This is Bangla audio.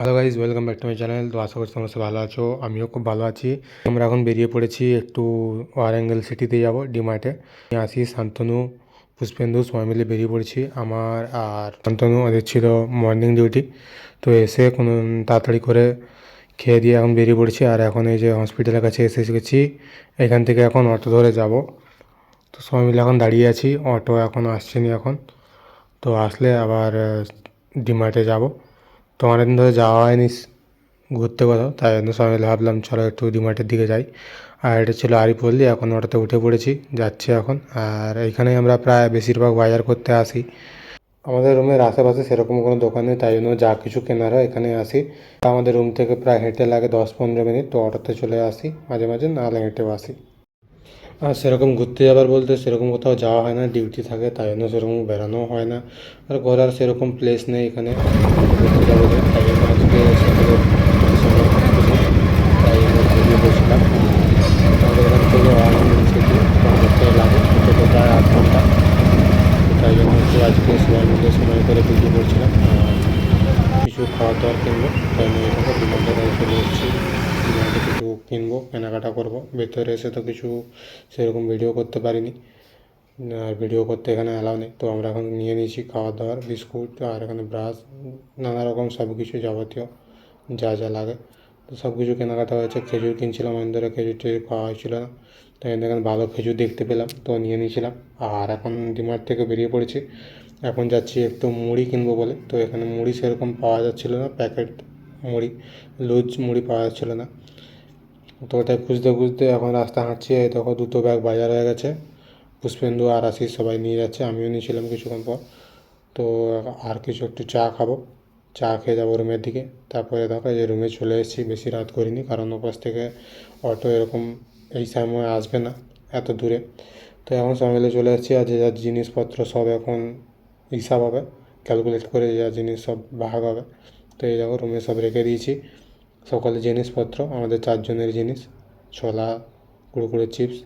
Hello guys, welcome back to my channel. তো আশা করছি তোমরা সব ভালো আছো, আমিও খুব ভালো আছি। আমরা এখন বেরিয়ে পড়েছি একটু ওয়ারাঙ্গল সিটিতে যাব, ডিমার্টে। আসি শান্তনু, পুষ্পেন্দু সবাই মিলে বেরিয়ে পড়েছি। আমার আর শান্তনু ওদের ছিল মর্নিং ডিউটি, তো এসে কোনো তাড়াতাড়ি করে খেয়ে দিয়ে এখন বেরিয়ে পড়েছি। আর এখন এই যে হসপিটালের কাছে এসে গেছি, এখান থেকে এখন অটো ধরে যাব। তো সবাই মিলে এখন দাঁড়িয়ে আছি, অটো এখন আসছে না এখন। তো আসলে আবার ডিমার্টে যাব। তো অনেকদিন ধরে যাওয়া হয়নি ঘুরতে কোথাও, তাই জন্য সবাই মিলে ভাবলাম চলো একটু ডিমার্টের দিকে যাই। আর এটা ছিল আরিপল্লি, এখন ওটাতে উঠে পড়েছি, যাচ্ছি এখন। আর এইখানেই আমরা প্রায় বেশিরভাগ বাজার করতে আসি। আমাদের রুমের আশেপাশে সেরকম কোনো দোকান নেই, তাই জন্য যা কিছু কেনার হয় এখানে আসি। আমাদের রুম থেকে প্রায় হেঁটে লাগে 10-15 মিনিট, তো অটোতে চলে আসি মাঝে মাঝে, নাহলে হেঁটেও আসি। আর সেরকম ঘুরতে যাবার বলতে সেরকম কোথাও যাওয়া হয় না, ডিউটি থাকে, তাই জন্য সেরকম বেরানোও হয় না। আর ঘোরার সেরকম প্লেস নেই এখানে ঘুরতে যাবো, তাই জন্য আজকে সকালে সকালে ভাবতেছি, তাই জন্য বেরিয়ে পড়ছিলাম। আমাদের এখান থেকে ওয়ারাঙ্গল সিটি অনেকটা লাগে, অন্তত প্রায় 8 ঘন্টা। তাই জন্য একটু আজকে সবাই মিলে সময় করে বেরিয়ে পড়ছিলাম। কিছু খাওয়ার দাওয়ার কিনবো, তাই জন্য এখানে ডিমার্টে চলে এসেছি। ডিমার্টে কিছু কিনবো, কেনাকাটা করবো। ভেতরে এসে তো কিছু সেরকম ভিডিও করতে পারিনি, আর ভিডিও করতে এখানে অ্যালাউ নেই। তো আমরা এখন নিয়ে নিয়েছি খাবার দাবার, বিস্কুট, আর এখানে ব্রাশ, নানা রকম সব কিছু যাবতীয় যা যা লাগে। তো সব কিছু কেনাকাটা হয়েছে। খেজুর কিনছিলাম, অনেক ধরে খেজুর টেজুর খাওয়া হয়েছিল না, তো এখানে ভালো খেজুর দেখতে পেলাম, তো নিয়ে নিয়েছিলাম। আর এখন ডিমার্ট থেকে বেরিয়ে পড়েছি, এখন যাচ্ছি একটু মুড়ি কিনবো বলে। তো এখানে মুড়ি সেরকম পাওয়া যাচ্ছিলো না, প্যাকেট মুড়ি, লুজ মুড়ি পাওয়া যাচ্ছিলো না। তো ওটাই খুঁজতে খুঁজতে এখন রাস্তা হাঁটছি, এই দেখো 2 ব্যাগ বাজার হয়ে গেছে। পুষ্পেন্দু আর আশিস সবাই নিয়ে যাচ্ছে, আমিও নিয়েছিলাম কিছুক্ষণ পর। তো আর কিছু একটু চা খাবো, চা খেয়ে যাবো রুমের দিকে। তারপরে দেখো যে রুমে চলে এসেছি, বেশি রাত করিনি, কারণ ওপাশ থেকে অটো এরকম এই সময় আসবে না এত দূরে। তো এখন সবাই মিলে চলে এসেছি, আর যে যার জিনিসপত্র সব এখন হিসাব হবে, ক্যালকুলেট করে যা জিনিস সব ভাগ হবে। তো এই দেখো রুমে সব রেখে দিয়েছি সকলের জিনিসপত্র, আমাদের 4 জনের জিনিস: ছোলা, কুড়কুড়ে চিপস,